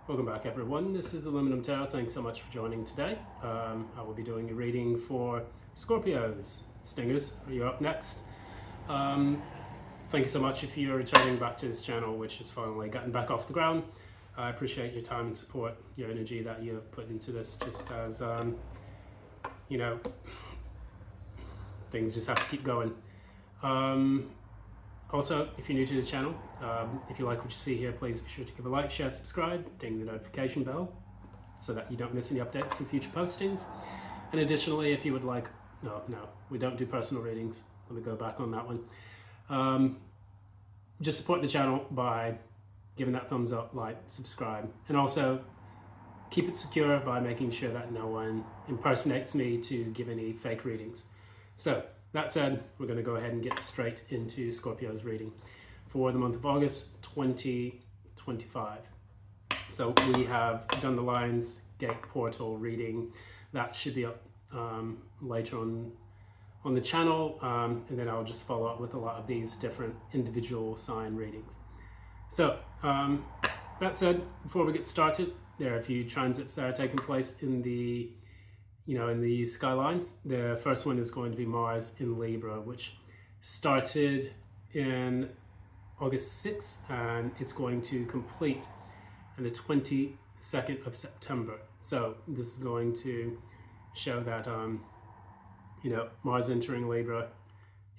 Welcome back, everyone. This is Aluminum Tarot. Thanks so much for joining today. I will be doing a reading for Scorpios. Stingers, you're up next. Thank you so much if you're returning back to this channel, which has finally gotten back off the ground. I appreciate your time and support, your energy that you have put into this, just as, you know, things just have to keep going. Also, if you're new to the channel, if you like what you see here, please be sure to give a like, share, subscribe, ding the notification bell so that you don't miss any updates from future postings. And additionally, if you would like, no, we don't do personal readings. Let me go back on that one. Just support the channel by giving that thumbs up, like, subscribe, and also keep it secure by making sure that no one impersonates me to give any fake readings. So, that said, we're going to go ahead and get straight into Scorpio's reading for the month of August 2025. So we have done the Lionsgate portal reading. That should be up later on the channel, and then I'll just follow up with a lot of these different individual sign readings. So that said, before we get started, there are a few transits that are taking place in the skyline. The first one is going to be Mars in Libra, which started in August 6th, and it's going to complete on the 22nd of September. So this is going to show that, Mars entering Libra,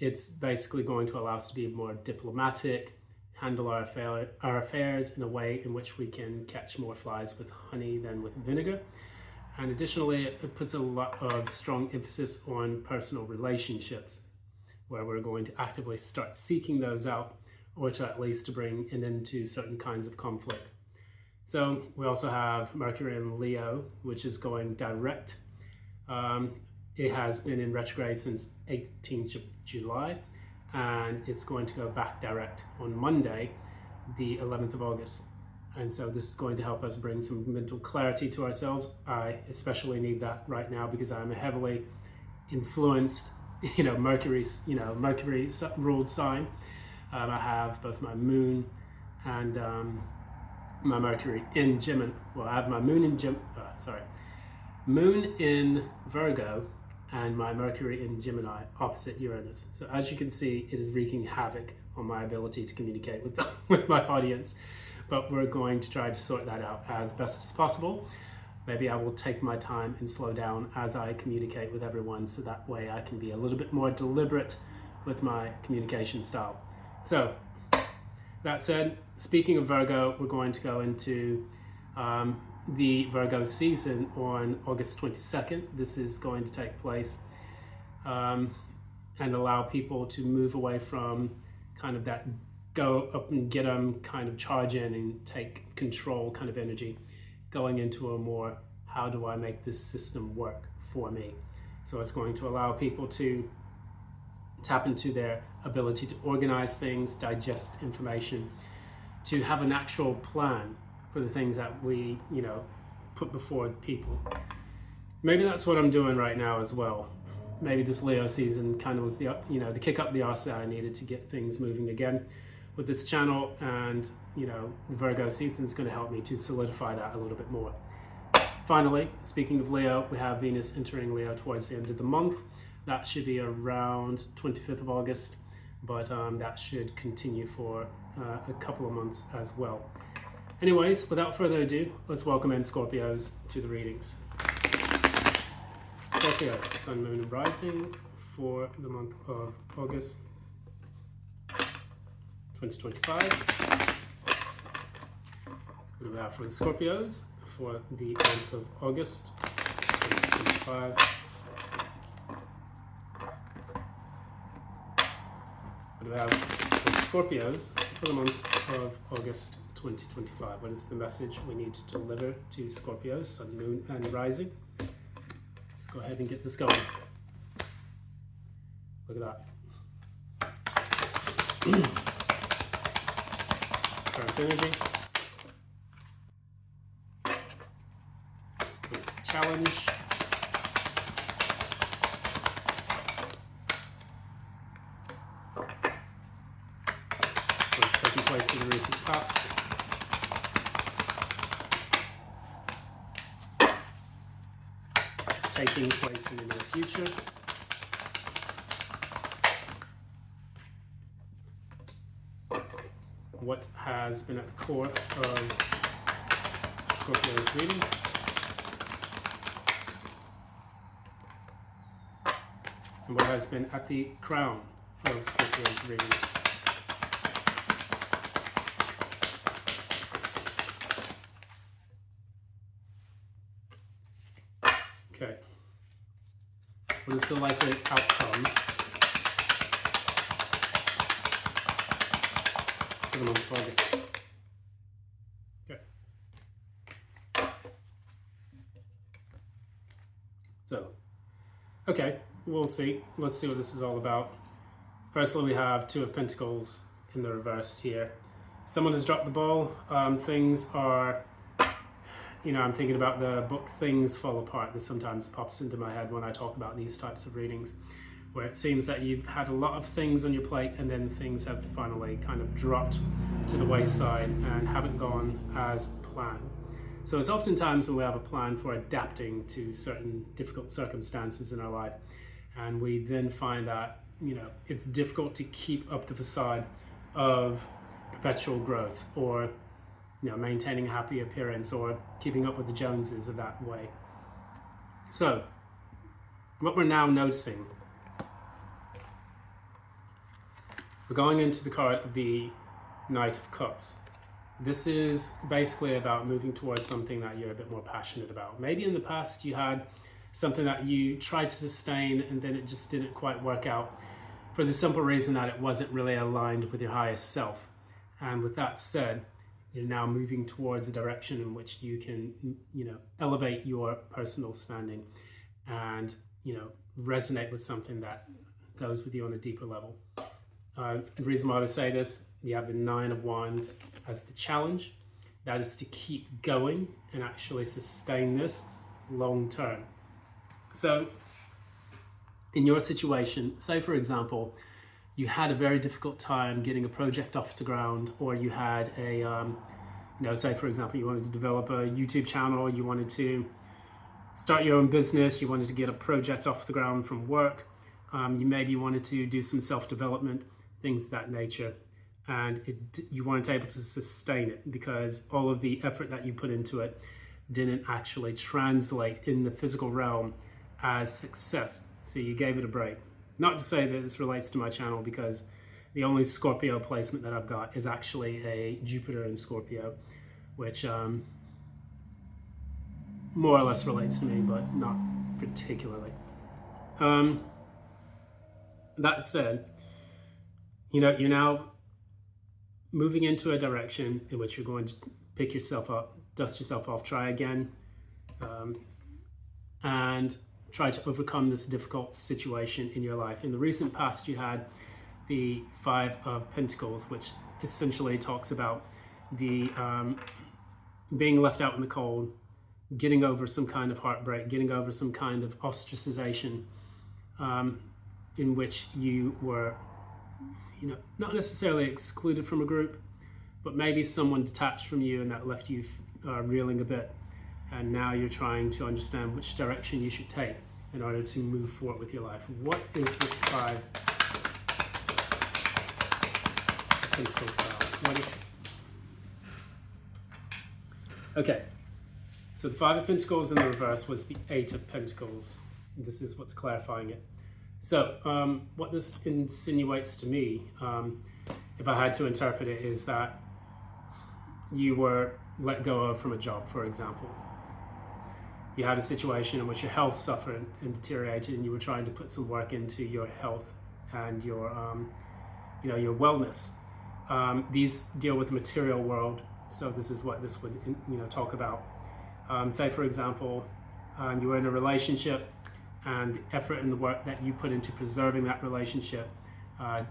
it's basically going to allow us to be more diplomatic, handle our affairs in a way in which we can catch more flies with honey than with vinegar. And additionally, it puts a lot of strong emphasis on personal relationships, where we're going to actively start seeking those out, or to at least to bring an end to certain kinds of conflict. So we also have Mercury in Leo, which is going direct. It has been in retrograde since 18th of July, and it's going to go back direct on Monday, the 11th of August. And so this is going to help us bring some mental clarity to ourselves. I especially need that right now because I'm a heavily influenced, Mercury ruled sign. I have both my moon and my Mercury in Gemini. Well, I have my moon in moon in Virgo and my Mercury in Gemini opposite Uranus. So as you can see, it is wreaking havoc on my ability to communicate with my audience. But we're going to try to sort that out as best as possible. Maybe I will take my time and slow down as I communicate with everyone, so that way I can be a little bit more deliberate with my communication style. So, that said, speaking of Virgo, we're going to go into the Virgo season on August 22nd. This is going to take place and allow people to move away from kind of that go up and get them kind of charge in and take control kind of energy, going into a more, how do I make this system work for me? So it's going to allow people to tap into their ability to organize things, digest information, to have an actual plan for the things that we, put before people. Maybe that's what I'm doing right now as well. Maybe this Leo season kind of was the kick up the arse that I needed to get things moving again with this channel, and the Virgo season is going to help me to solidify that a little bit more. Finally, speaking of Leo, we have Venus entering Leo towards the end of the month. That should be around 25th of August, but that should continue for a couple of months as well. Anyways, without further ado, let's welcome in Scorpios to the readings. Scorpio, Sun, Moon, and Rising for the month of August 2025. What do we have for the Scorpios for the month of August 2025? What do we have for the Scorpios for the month of August 2025? What is the message we need to deliver to Scorpios, Sun, Moon, and Rising? Let's go ahead and get this going. Look at that. Current energy. What's the challenge? What's taking place in the recent past? taking place in the near future. What has been at the core of Scorpio's reading. And what has been at the crown of Scorpio's reading. Okay. What is the likely outcome for the month of August? Okay. So, okay, we'll see. Let's see what this is all about. Firstly, we have Two of Pentacles in the reversed here. Someone has dropped the ball. Things are, I'm thinking about the book Things Fall Apart. This sometimes pops into my head when I talk about these types of readings, where it seems that you've had a lot of things on your plate and then things have finally kind of dropped to the wayside and haven't gone as planned. So it's oftentimes when we have a plan for adapting to certain difficult circumstances in our life, and we then find that, it's difficult to keep up the facade of perpetual growth, or maintaining a happy appearance, or keeping up with the Joneses of that way. So what we're now noticing, we're going into the card of the Knight of Cups. This is basically about moving towards something that you're a bit more passionate about. Maybe in the past you had something that you tried to sustain and then it just didn't quite work out, for the simple reason that it wasn't really aligned with your highest self. And with that said, you're now moving towards a direction in which you can, elevate your personal standing and, resonate with something that goes with you on a deeper level. The reason why I would say this, you have the Nine of Wands as the challenge. That is to keep going and actually sustain this long term. So in your situation, say for example, you had a very difficult time getting a project off the ground, or you had a, say for example, you wanted to develop a YouTube channel, you wanted to start your own business, you wanted to get a project off the ground from work, you maybe wanted to do some self-development, things of that nature, and you weren't able to sustain it because all of the effort that you put into it didn't actually translate in the physical realm as success. So you gave it a break. Not to say that this relates to my channel, because the only Scorpio placement that I've got is actually a Jupiter in Scorpio, which more or less relates to me, but not particularly. That said, you're now moving into a direction in which you're going to pick yourself up, dust yourself off, try again, and try to overcome this difficult situation in your life. In the recent past, you had the Five of Pentacles, which essentially talks about the being left out in the cold, getting over some kind of heartbreak, getting over some kind of ostracization, in which you were, not necessarily excluded from a group, but maybe someone detached from you and that left you reeling a bit. And now you're trying to understand which direction you should take in order to move forward with your life. What is this Five of Pentacles about? What is it? Okay, so the Five of Pentacles in the reverse was the Eight of Pentacles. This is what's clarifying it. So what this insinuates to me, if I had to interpret it, is that you were let go of from a job, for example. You had a situation in which your health suffered and deteriorated, and you were trying to put some work into your health and your, your wellness. These deal with the material world, so this is what this would, talk about. Say, for example, you were in a relationship, and the effort and the work that you put into preserving that relationship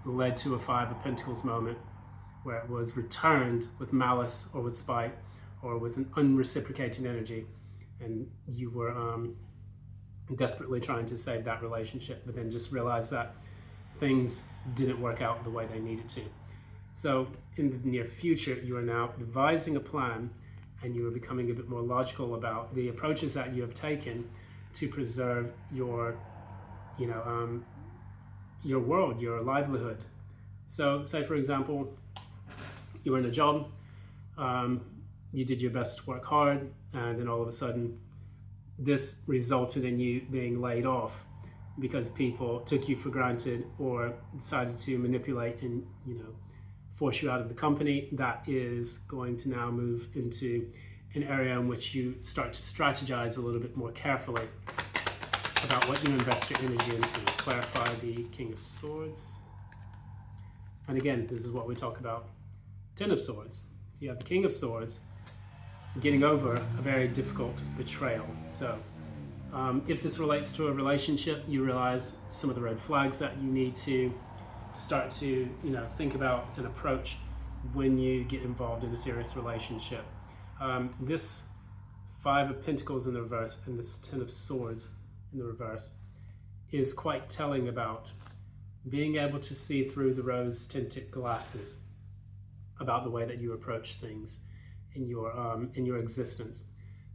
led to a Five of Pentacles moment, where it was returned with malice or with spite or with an unreciprocating energy. And you were desperately trying to save that relationship, but then just realized that things didn't work out the way they needed to. So in the near future, you are now devising a plan, and you are becoming a bit more logical about the approaches that you have taken to preserve your, your world, your livelihood. So say for example, you were in a job, you did your best to work hard, and then all of a sudden this resulted in you being laid off because people took you for granted or decided to manipulate and force you out of the company. That is going to now move into an area in which you start to strategize a little bit more carefully about what you invest your energy into. Clarify the King of Swords. And again, this is what we talk about. Ten of Swords. So you have the King of Swords getting over a very difficult betrayal. So if this relates to a relationship, you realize some of the red flags that you need to start to think about and approach when you get involved in a serious relationship. This Five of Pentacles in the reverse and this Ten of Swords in the reverse is quite telling about being able to see through the rose-tinted glasses about the way that you approach things in your existence.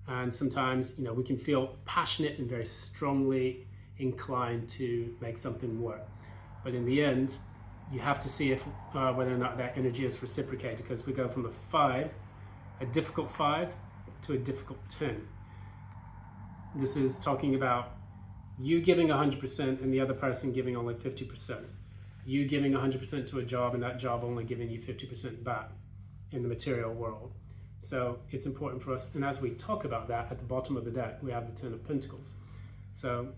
And sometimes we can feel passionate and very strongly inclined to make something work, but in the end you have to see if whether or not that energy is reciprocated, because we go from a difficult 5 to a difficult 10. This is talking about you giving 100% and the other person giving only 50%. You giving 100% to a job and that job only giving you 50% back in the material world. So it's important for us, and as we talk about that, at the bottom of the deck we have the Ten of Pentacles. So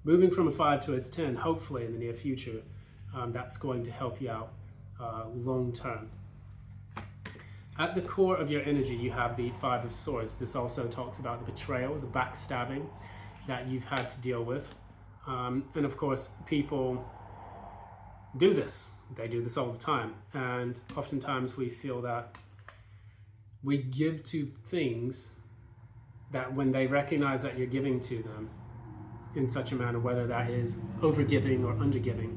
moving from a 5 to its 10, hopefully in the near future, that's going to help you out long term. At the core of your energy, you have the Five of Swords. This also talks about the betrayal, the backstabbing that you've had to deal with. And of course, people do this. They do this all the time. And oftentimes we feel that we give to things that when they recognize that you're giving to them in such a manner, whether that is overgiving or undergiving,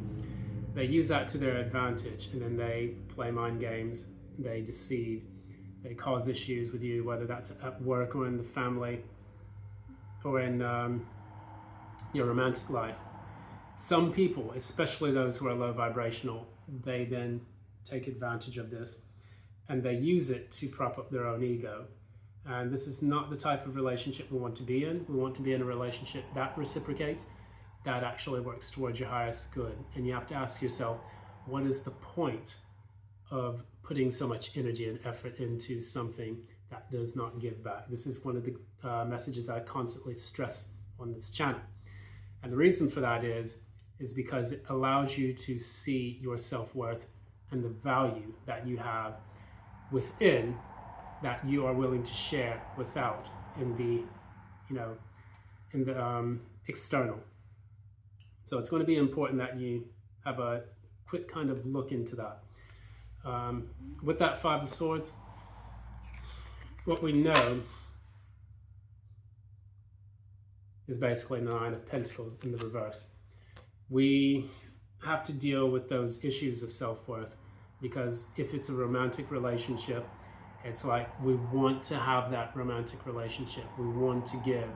they use that to their advantage, and then they play mind games, they deceive, they cause issues with you, whether that's at work or in the family or in your romantic life. Some people, especially those who are low vibrational, they then take advantage of this and they use it to prop up their own ego. And this is not the type of relationship we want to be in. We want to be in a relationship that reciprocates, that actually works towards your highest good. And you have to ask yourself, what is the point of putting so much energy and effort into something that does not give back? This is one of the messages I constantly stress on this channel. And the reason for that is because it allows you to see your self-worth and the value that you have within, that you are willing to share without in the external. So it's going to be important that you have a quick kind of look into that. With that Five of Swords, what we know is basically the Nine of Pentacles in the reverse. We have to deal with those issues of self-worth, because if it's a romantic relationship, it's like we want to have that romantic relationship. We want to give,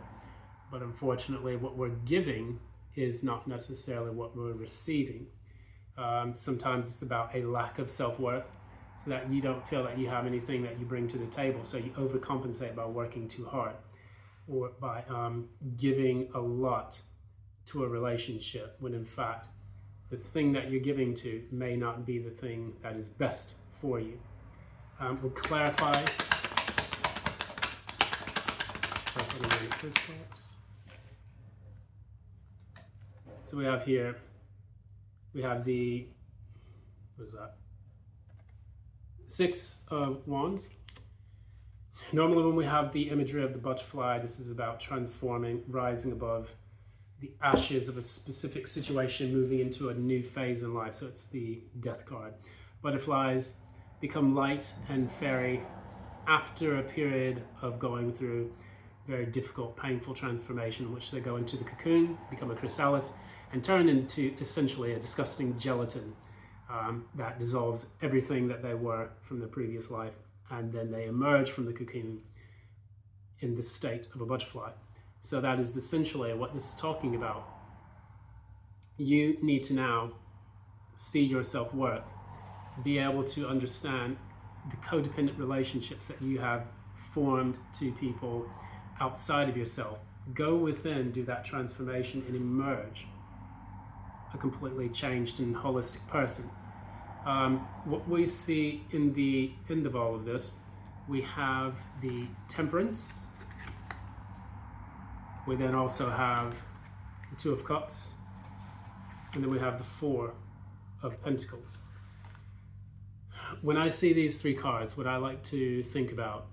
but unfortunately what we're giving is not necessarily what we're receiving. Sometimes it's about a lack of self-worth, so that you don't feel that you have anything that you bring to the table, so you overcompensate by working too hard or by giving a lot to a relationship, when in fact the thing that you're giving to may not be the thing that is best for you. We'll clarify. So we have here, we have the, what is that? Six of Wands. Normally when we have the imagery of the butterfly, this is about transforming, rising above the ashes of a specific situation, moving into a new phase in life. So it's the Death card. Butterflies become light and fairy after a period of going through very difficult, painful transformation, in which they go into the cocoon, become a chrysalis, and turn into essentially a disgusting gelatin that dissolves everything that they were from the previous life, and then they emerge from the cocoon in the state of a butterfly. So that is essentially what this is talking about. You need to now see your self-worth, be able to understand the codependent relationships that you have formed to people outside of yourself. Go within, do that transformation, and emerge a completely changed and holistic person. What we see in the end of all of this, we have the Temperance. We then also have the Two of Cups, and then we have the Four of Pentacles. When I see these three cards, what I like to think about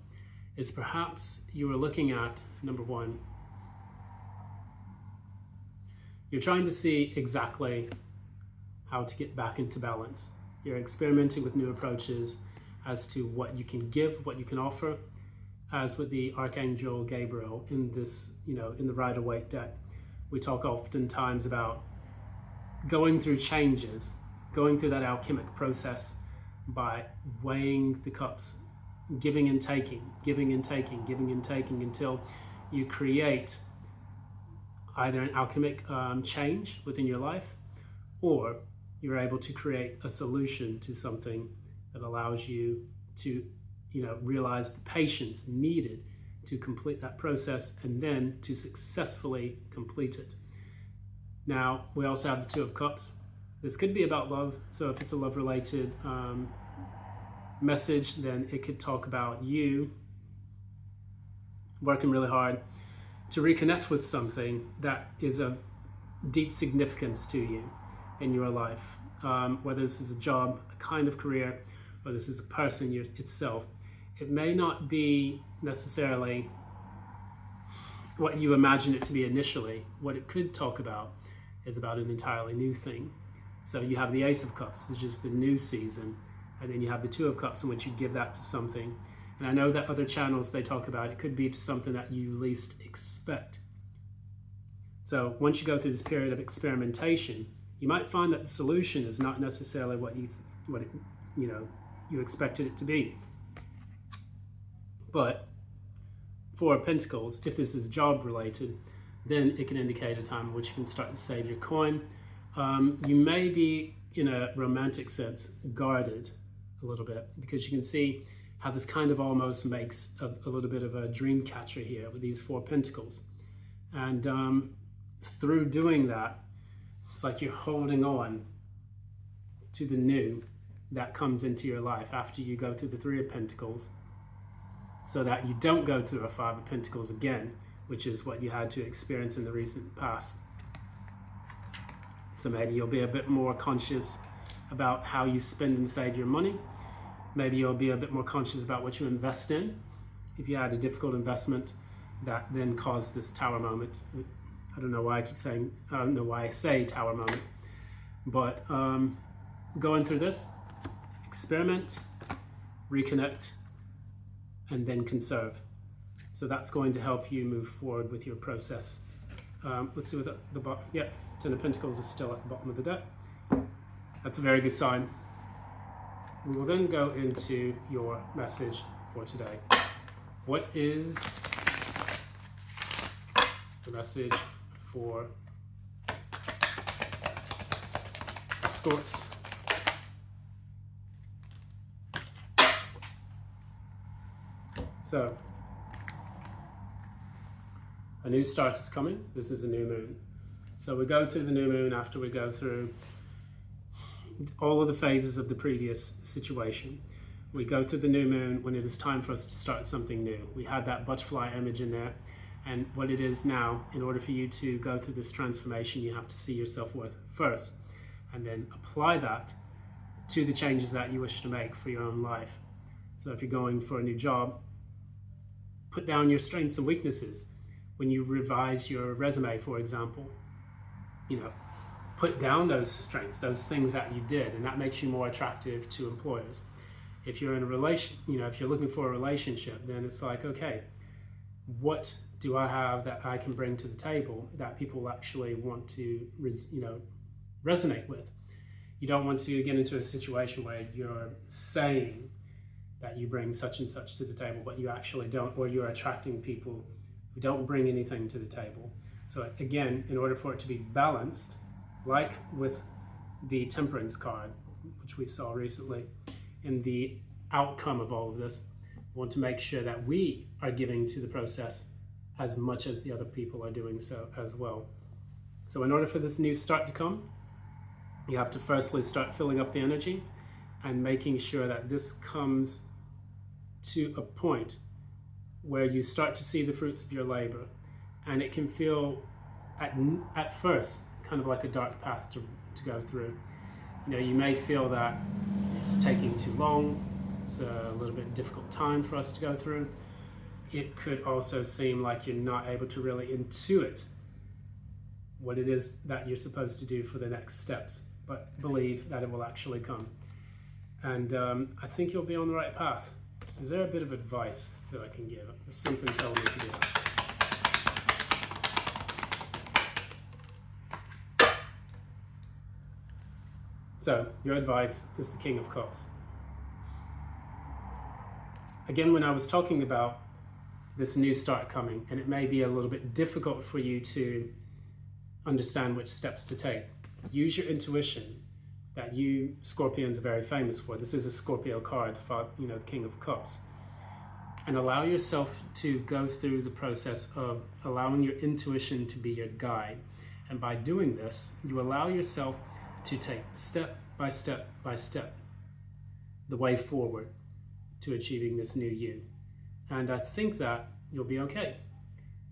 is perhaps you are looking at, number one, you're trying to see exactly how to get back into balance. You're experimenting with new approaches as to what you can give, what you can offer, as with the Archangel Gabriel in this, in the Rider-Waite deck. We talk oftentimes about going through changes, going through that alchemic process by weighing the cups, giving and taking, giving and taking, giving and taking, until you create either an alchemic change within your life, or you're able to create a solution to something that allows you to realize the patience needed to complete that process and then to successfully complete it. Now, we also have the Two of Cups. This could be about love. So if it's a love-related message, then it could talk about you working really hard to reconnect with something that is of deep significance to you in your life. Whether this is a job, a kind of career, or this is a person itself. It may not be necessarily what you imagine it to be initially. What it could talk about is about an entirely new thing. So you have the Ace of Cups, which is the new season, and then you have the Two of Cups in which you give that to something. And I know that other channels, they talk about it could be to something that you least expect. So once you go through this period of experimentation, you might find that the solution is not necessarily what you expected it to be. But Four of Pentacles, if this is job related, then it can indicate a time in which you can start to save your coin. You may be, in a romantic sense, guarded a little bit, because you can see how this kind of almost makes a little bit of a dream catcher here with these Four Pentacles. And through doing that, it's like you're holding on to the new that comes into your life after you go through the Three of Pentacles, so that you don't go through a Five of Pentacles again, which is what you had to experience in the recent past. So maybe you'll be a bit more conscious about how you spend and save your money. Maybe you'll be a bit more conscious about what you invest in. If you had a difficult investment that then caused this Tower moment. I don't know why I say Tower moment, but going through this, experiment, reconnect, and then conserve. So that's going to help you move forward with your process. Let's see what the bottom. Yeah, Ten of Pentacles is still at the bottom of the deck. That's a very good sign. We will then go into your message for today. What is the message for Scorps? So, a new start is coming. This is a new moon. So we go through the new moon after we go through all of the phases of the previous situation. We go through the new moon when it is time for us to start something new. We had that butterfly image in there. And what it is now, in order for you to go through this transformation, you have to see your self-worth first, and then apply that to the changes that you wish to make for your own life. So if you're going for a new job, put down your strengths and weaknesses. When you revise your resume, for example, put down those strengths, those things that you did, and that makes you more attractive to employers. If you're in a if you're looking for a relationship, then it's like, okay, what do I have that I can bring to the table that people actually want to, resonate with? You don't want to get into a situation where you're saying that you bring such and such to the table, but you actually don't, or you're attracting people We don't bring anything to the table. So again, in order for it to be balanced, like with the Temperance card, which we saw recently, in the outcome of all of this, we want to make sure that we are giving to the process as much as the other people are doing so as well. So in order for this new start to come, you have to firstly start filling up the energy and making sure that this comes to a point where you start to see the fruits of your labor. And it can feel at first kind of like a dark path to go through. You know, you may feel that it's taking too long, it's a little bit difficult time for us to go through. It could also seem like you're not able to really intuit what it is that you're supposed to do for the next steps, but believe that it will actually come. And I think you'll be on the right path. Is there a bit of advice that I can give? There's something telling me to do that. So, your advice is the King of Cups. Again, when I was talking about this new start coming, and it may be a little bit difficult for you to understand which steps to take, use your intuition that you Scorpions are very famous for. This is a Scorpio card for, you know, the King of Cups. And allow yourself to go through the process of allowing your intuition to be your guide. And by doing this, you allow yourself to take step by step by step the way forward to achieving this new you. And I think that you'll be okay.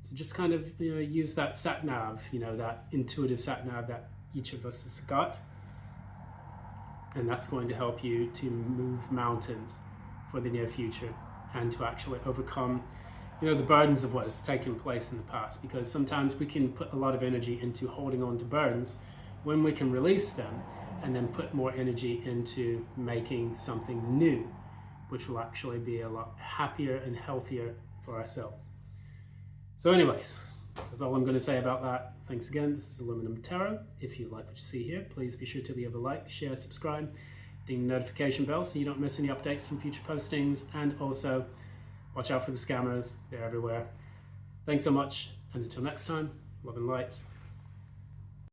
So just kind of, you know, use that sat nav, you know, that intuitive sat nav that each of us has got. And that's going to help you to move mountains for the near future and to actually overcome, you know, the burdens of what has taken place in the past. Because sometimes we can put a lot of energy into holding on to burdens when we can release them and then put more energy into making something new, which will actually be a lot happier and healthier for ourselves. So anyways, that's all I'm going to say about that. Thanks again. This is Aluminum Tarot. If you like what you see here, please be sure to leave a like, share, subscribe, ding the notification bell so you don't miss any updates from future postings, and also watch out for the scammers. They're everywhere. Thanks so much, and until next time, love and light.